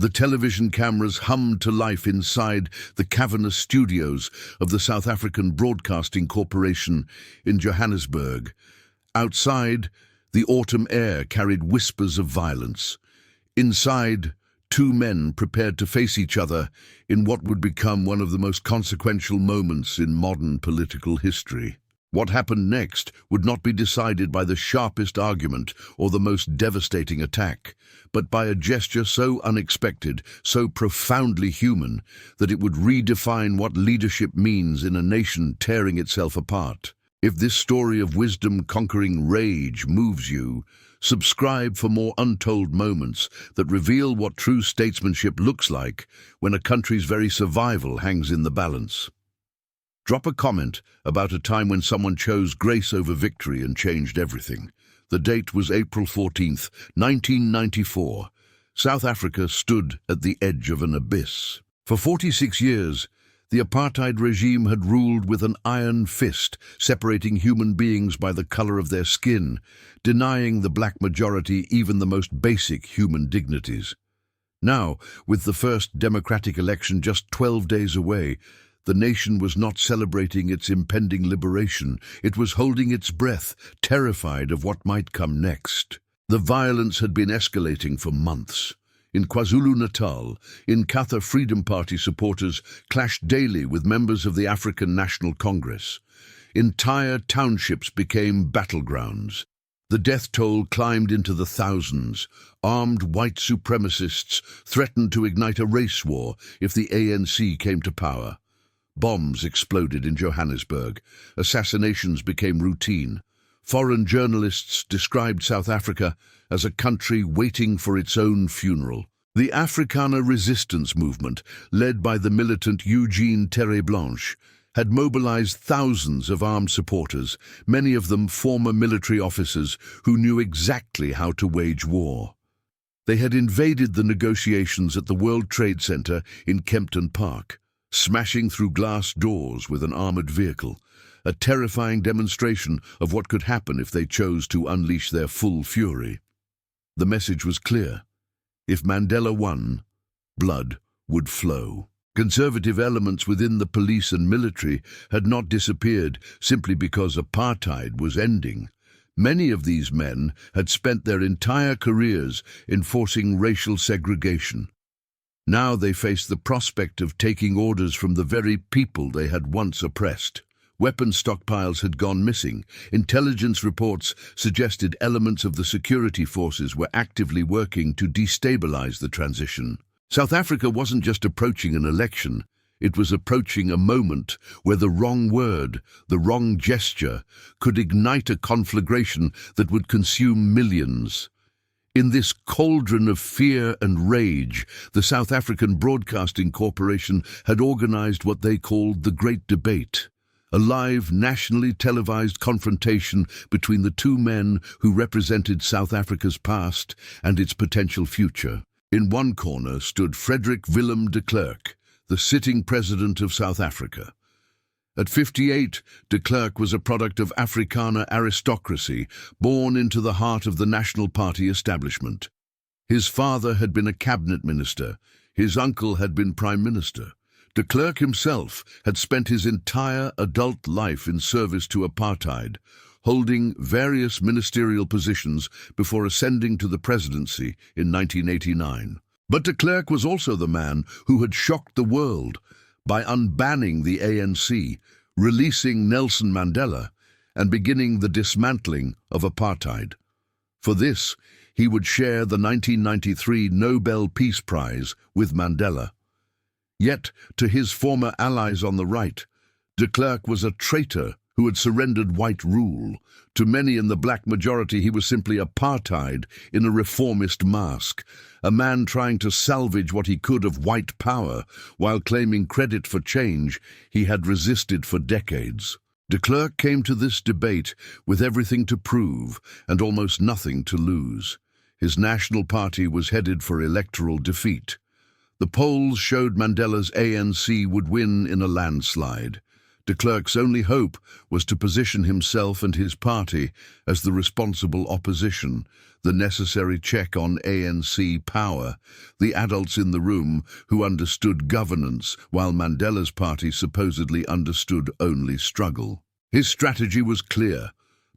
The television cameras hummed to life inside the cavernous studios of the South African Broadcasting Corporation in Johannesburg. Outside, the autumn air carried whispers of violence. Inside, two men prepared to face each other in what would become one of the most consequential moments in modern political history. What happened next would not be decided by the sharpest argument or the most devastating attack, but by a gesture so unexpected, so profoundly human, that it would redefine what leadership means in a nation tearing itself apart. If this story of wisdom conquering rage moves you, subscribe for more untold moments that reveal what true statesmanship looks like when a country's very survival hangs in the balance. Drop a comment about a time when someone chose grace over victory and changed everything. The date was April 14th, 1994. South Africa stood at the edge of an abyss. For 46 years, the apartheid regime had ruled with an iron fist, separating human beings by the color of their skin, denying the black majority even the most basic human dignities. Now, with the first democratic election just 12 days away, the nation was not celebrating its impending liberation. It was holding its breath, terrified of what might come next. The violence had been escalating for months. In KwaZulu-Natal, Inkatha Freedom Party supporters clashed daily with members of the African National Congress. Entire townships became battlegrounds. The death toll climbed into the thousands. Armed white supremacists threatened to ignite a race war if the ANC came to power. Bombs exploded in Johannesburg. Assassinations became routine. Foreign journalists described South Africa as a country waiting for its own funeral. The Afrikaner resistance movement, led by the militant Eugene Terreblanche, had mobilized thousands of armed supporters, many of them former military officers who knew exactly how to wage war. They had invaded the negotiations at the World Trade Center in Kempton Park, smashing through glass doors with an armored vehicle, a terrifying demonstration of what could happen if they chose to unleash their full fury. The message was clear. If Mandela won, blood would flow. Conservative elements within the police and military had not disappeared simply because apartheid was ending. Many of these men had spent their entire careers enforcing racial segregation. Now they faced the prospect of taking orders from the very people they had once oppressed. Weapons stockpiles had gone missing. Intelligence reports suggested elements of the security forces were actively working to destabilize the transition. South Africa wasn't just approaching an election, it was approaching a moment where the wrong word, the wrong gesture, could ignite a conflagration that would consume millions. In this cauldron of fear and rage, the South African Broadcasting Corporation had organized what they called the Great Debate, a live, nationally televised confrontation between the two men who represented South Africa's past and its potential future. In one corner stood Frederick Willem de Klerk, the sitting president of South Africa. At 58, de Klerk was a product of Afrikaner aristocracy, born into the heart of the National Party establishment. His father had been a cabinet minister. His uncle had been prime minister. De Klerk himself had spent his entire adult life in service to apartheid, holding various ministerial positions before ascending to the presidency in 1989. But de Klerk was also the man who had shocked the world by unbanning the ANC, releasing Nelson Mandela, and beginning the dismantling of apartheid. For this, he would share the 1993 Nobel Peace Prize with Mandela. Yet, to his former allies on the right, de Klerk was a traitor who had surrendered white rule. To many in the black majority, he was simply apartheid in a reformist mask, a man trying to salvage what he could of white power while claiming credit for change he had resisted for decades. De Klerk came to this debate with everything to prove and almost nothing to lose. His National Party was headed for electoral defeat. The polls showed Mandela's ANC would win in a landslide. De Klerk's only hope was to position himself and his party as the responsible opposition, the necessary check on ANC power, the adults in the room who understood governance while Mandela's party supposedly understood only struggle. His strategy was clear: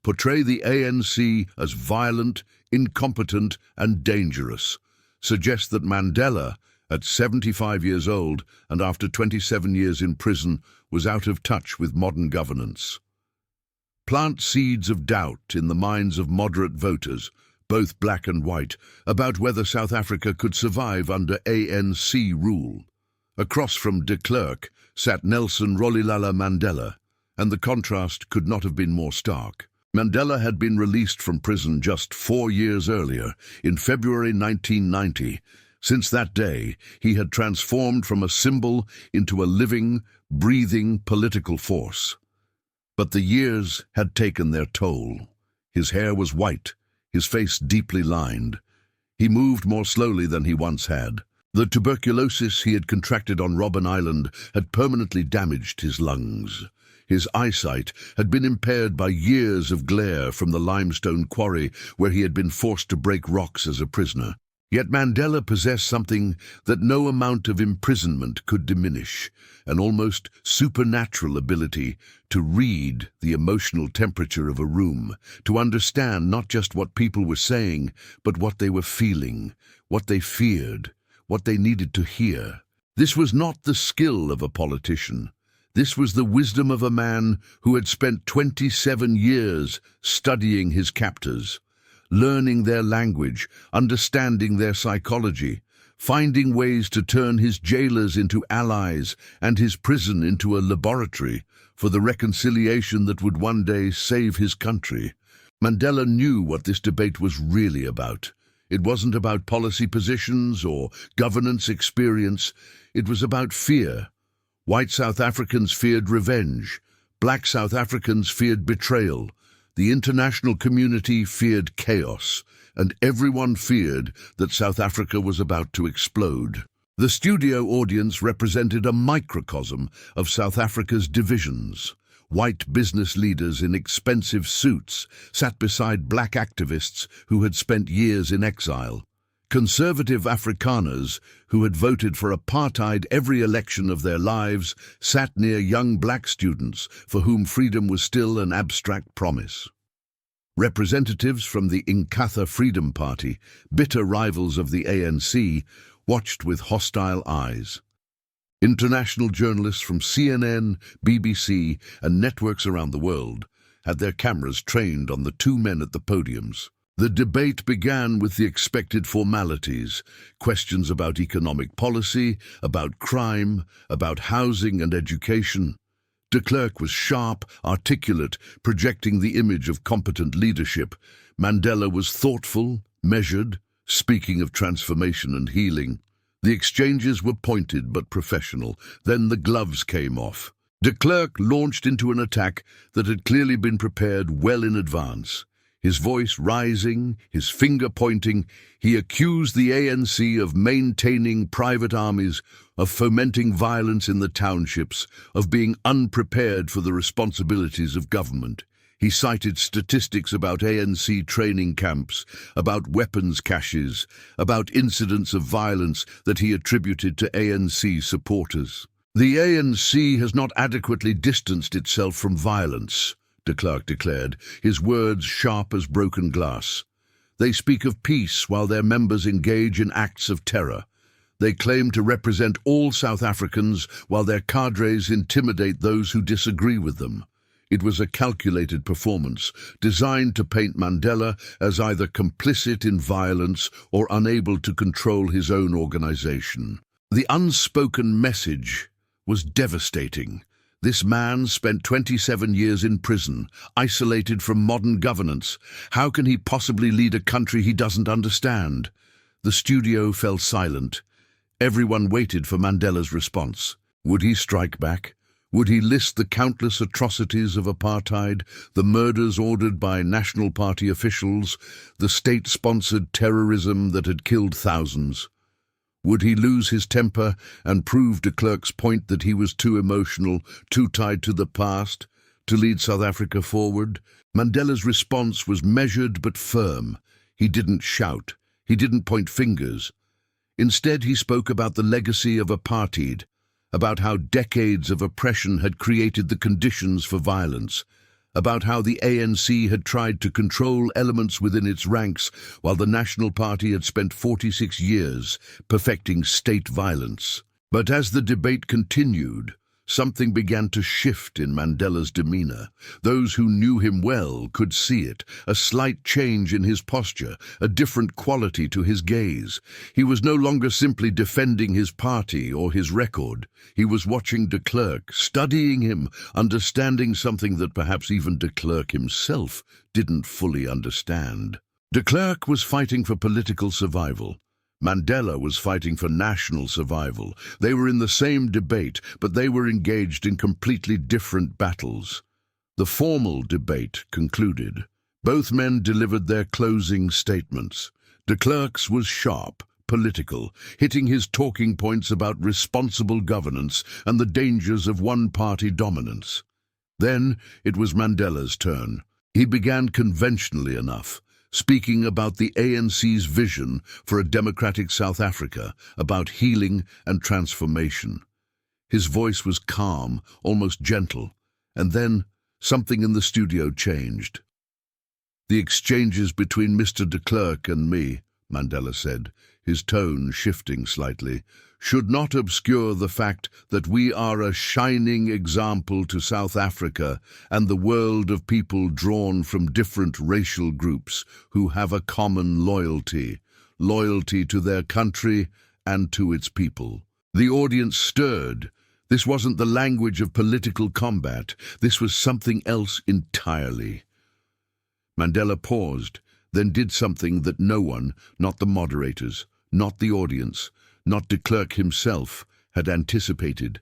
portray the ANC as violent, incompetent, and dangerous. Suggest that Mandela, at 75 years old and after 27 years in prison, was out of touch with modern governance. Plant seeds of doubt in the minds of moderate voters, both black and white, about whether South Africa could survive under ANC rule. Across from de Klerk sat Nelson Mandela, and the contrast could not have been more stark. Mandela had been released from prison just 4 years earlier, in February 1990. Since that day, he had transformed from a symbol into a living, breathing political force. But the years had taken their toll. His hair was white, his face deeply lined. He moved more slowly than he once had. The tuberculosis he had contracted on Robben Island had permanently damaged his lungs. His eyesight had been impaired by years of glare from the limestone quarry where he had been forced to break rocks as a prisoner. Yet Mandela possessed something that no amount of imprisonment could diminish, an almost supernatural ability to read the emotional temperature of a room, to understand not just what people were saying, but what they were feeling, what they feared, what they needed to hear. This was not the skill of a politician. This was the wisdom of a man who had spent 27 years studying his captors, learning their language, understanding their psychology, finding ways to turn his jailers into allies and his prison into a laboratory for the reconciliation that would one day save his country. Mandela knew what this debate was really about. It wasn't about policy positions or governance experience. It was about fear. White South Africans feared revenge. Black South Africans feared betrayal. The international community feared chaos, and everyone feared that South Africa was about to explode. The studio audience represented a microcosm of South Africa's divisions. White business leaders in expensive suits sat beside black activists who had spent years in exile. Conservative Afrikaners who had voted for apartheid every election of their lives sat near young black students for whom freedom was still an abstract promise. Representatives from the Inkatha Freedom Party, bitter rivals of the ANC, watched with hostile eyes. International journalists from CNN, BBC, and networks around the world had their cameras trained on the two men at the podiums. The debate began with the expected formalities, questions about economic policy, about crime, about housing and education. De Klerk was sharp, articulate, projecting the image of competent leadership. Mandela was thoughtful, measured, speaking of transformation and healing. The exchanges were pointed but professional. Then the gloves came off. De Klerk launched into an attack that had clearly been prepared well in advance. His voice rising, his finger pointing, he accused the ANC of maintaining private armies, of fomenting violence in the townships, of being unprepared for the responsibilities of government. He cited statistics about ANC training camps, about weapons caches, about incidents of violence that he attributed to ANC supporters. The ANC has not adequately distanced itself from violence, de Klerk declared, his words sharp as broken glass. They speak of peace while their members engage in acts of terror. They claim to represent all South Africans while their cadres intimidate those who disagree with them. It was a calculated performance, designed to paint Mandela as either complicit in violence or unable to control his own organization. The unspoken message was devastating. This man spent 27 years in prison, isolated from modern governance. How can he possibly lead a country he doesn't understand? The studio fell silent. Everyone waited for Mandela's response. Would he strike back? Would he list the countless atrocities of apartheid, the murders ordered by National Party officials, the state-sponsored terrorism that had killed thousands? Would he lose his temper and prove de Klerk's point that he was too emotional, too tied to the past, to lead South Africa forward? Mandela's response was measured but firm. He didn't shout. He didn't point fingers. Instead, he spoke about the legacy of apartheid, about how decades of oppression had created the conditions for violence, about how the ANC had tried to control elements within its ranks while the National Party had spent 46 years perfecting state violence. But as the debate continued, something began to shift in Mandela's demeanor. Those who knew him well could see it, a slight change in his posture, a different quality to his gaze. He was no longer simply defending his party or his record. He was watching de Klerk, studying him, understanding something that perhaps even de Klerk himself didn't fully understand. De Klerk was fighting for political survival. Mandela was fighting for national survival. They were in the same debate, but they were engaged in completely different battles. The formal debate concluded. Both men delivered their closing statements. De Klerk's was sharp, political, hitting his talking points about responsible governance and the dangers of one-party dominance. Then it was Mandela's turn. He began conventionally enough, speaking about the ANC's vision for a democratic South Africa, about healing and transformation. His voice was calm, almost gentle, and then something in the studio changed. "The exchanges between Mr. de Klerk and me," Mandela said, his tone shifting slightly, "should not obscure the fact that we are a shining example to South Africa and the world of people drawn from different racial groups who have a common loyalty to their country and to its people." The audience stirred. This wasn't the language of political combat. This was something else entirely. Mandela paused, then did something that no one, not the moderators, not the audience, not de Klerk himself, had anticipated.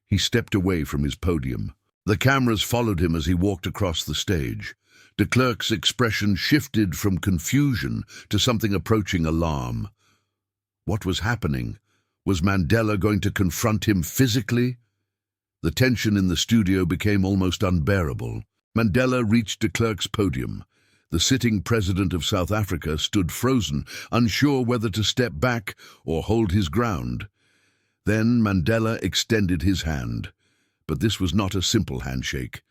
He stepped away from his podium. The cameras followed him as he walked across the stage. De Klerk's expression shifted from confusion to something approaching alarm. What was happening? Was Mandela going to confront him physically? The tension in the studio became almost unbearable. Mandela reached de Klerk's podium. The sitting president of South Africa stood frozen, unsure whether to step back or hold his ground. Then Mandela extended his hand. But this was not a simple handshake.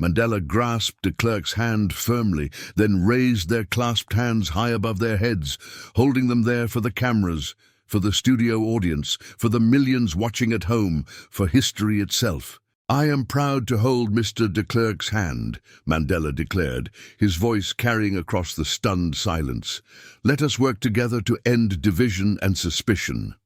Mandela grasped de Klerk's hand firmly, then raised their clasped hands high above their heads, holding them there for the cameras, for the studio audience, for the millions watching at home, for history itself. "I am proud to hold Mr. de Klerk's hand," Mandela declared, his voice carrying across the stunned silence. "Let us work together to end division and suspicion."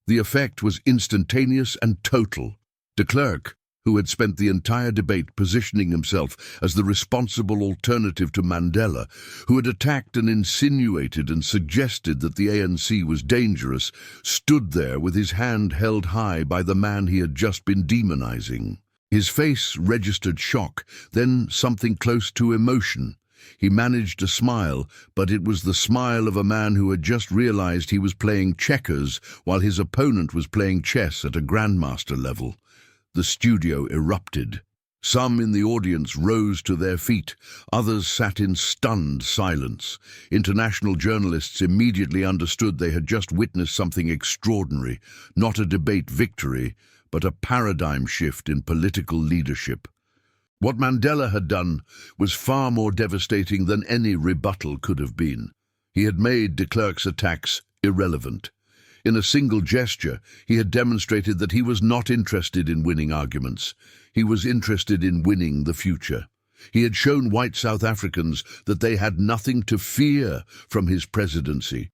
The effect was instantaneous and total. De Klerk, who had spent the entire debate positioning himself as the responsible alternative to Mandela, who had attacked and insinuated and suggested that the ANC was dangerous, stood there with his hand held high by the man he had just been demonizing. His face registered shock, then something close to emotion. He managed a smile, but it was the smile of a man who had just realized he was playing checkers while his opponent was playing chess at a grandmaster level. The studio erupted. Some in the audience rose to their feet. Others sat in stunned silence. International journalists immediately understood they had just witnessed something extraordinary, not a debate victory, but a paradigm shift in political leadership. What Mandela had done was far more devastating than any rebuttal could have been. He had made de Klerk's attacks irrelevant. In a single gesture, he had demonstrated that he was not interested in winning arguments. He was interested in winning the future. He had shown white South Africans that they had nothing to fear from his presidency.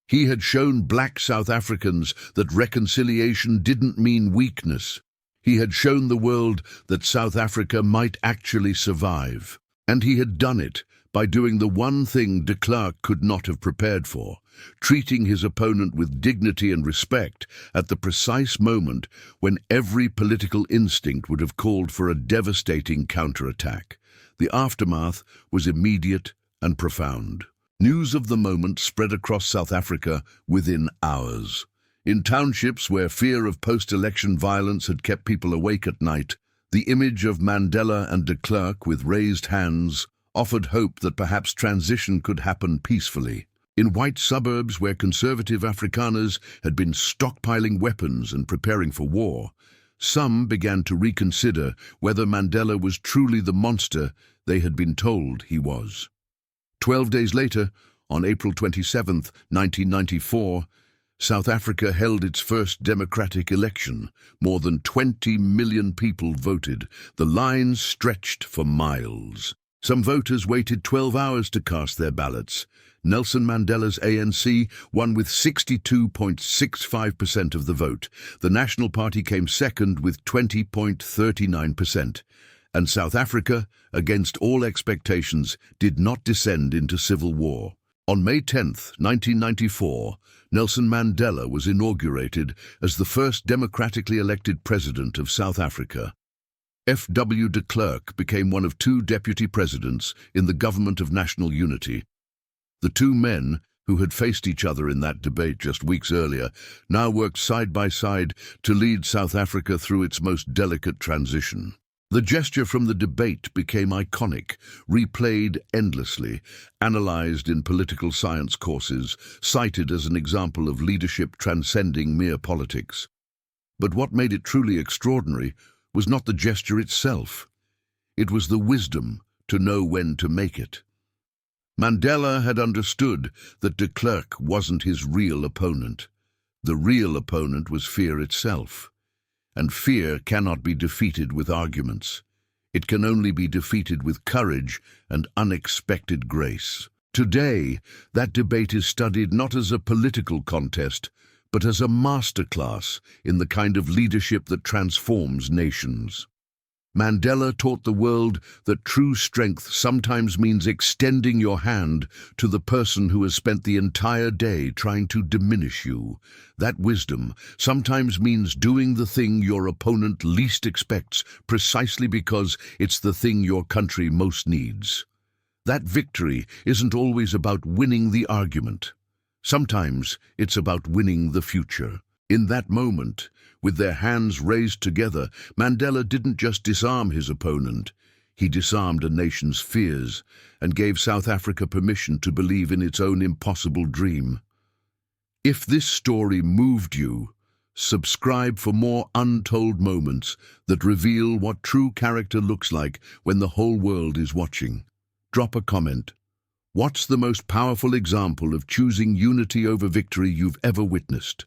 He had shown black South Africans that reconciliation didn't mean weakness. He had shown the world that South Africa might actually survive. And he had done it by doing the one thing de Klerk could not have prepared for, treating his opponent with dignity and respect at the precise moment when every political instinct would have called for a devastating counterattack. The aftermath was immediate and profound. News of the moment spread across South Africa within hours. In townships where fear of post-election violence had kept people awake at night, the image of Mandela and de Klerk with raised hands offered hope that perhaps transition could happen peacefully. In white suburbs where conservative Afrikaners had been stockpiling weapons and preparing for war, some began to reconsider whether Mandela was truly the monster they had been told he was. 12 days later, on April 27, 1994, South Africa held its first democratic election. More than 20 million people voted. The lines stretched for miles. Some voters waited 12 hours to cast their ballots. Nelson Mandela's ANC won with 62.65% of the vote. The National Party came second with 20.39%. And South Africa, against all expectations, did not descend into civil war. On May 10, 1994, Nelson Mandela was inaugurated as the first democratically elected president of South Africa. F.W. de Klerk became one of two deputy presidents in the Government of National Unity. The two men, who had faced each other in that debate just weeks earlier, now worked side by side to lead South Africa through its most delicate transition. The gesture from the debate became iconic, replayed endlessly, analyzed in political science courses, cited as an example of leadership transcending mere politics. But what made it truly extraordinary was not the gesture itself. It was the wisdom to know when to make it. Mandela had understood that de Klerk wasn't his real opponent. The real opponent was fear itself. And fear cannot be defeated with arguments. It can only be defeated with courage and unexpected grace. Today, that debate is studied not as a political contest, but as a masterclass in the kind of leadership that transforms nations. Mandela taught the world that true strength sometimes means extending your hand to the person who has spent the entire day trying to diminish you. That wisdom sometimes means doing the thing your opponent least expects, precisely because it's the thing your country most needs. That victory isn't always about winning the argument. Sometimes it's about winning the future. In that moment, with their hands raised together, Mandela didn't just disarm his opponent. He disarmed a nation's fears and gave South Africa permission to believe in its own impossible dream. If this story moved you, subscribe for more untold moments that reveal what true character looks like when the whole world is watching. Drop a comment. What's the most powerful example of choosing unity over victory you've ever witnessed?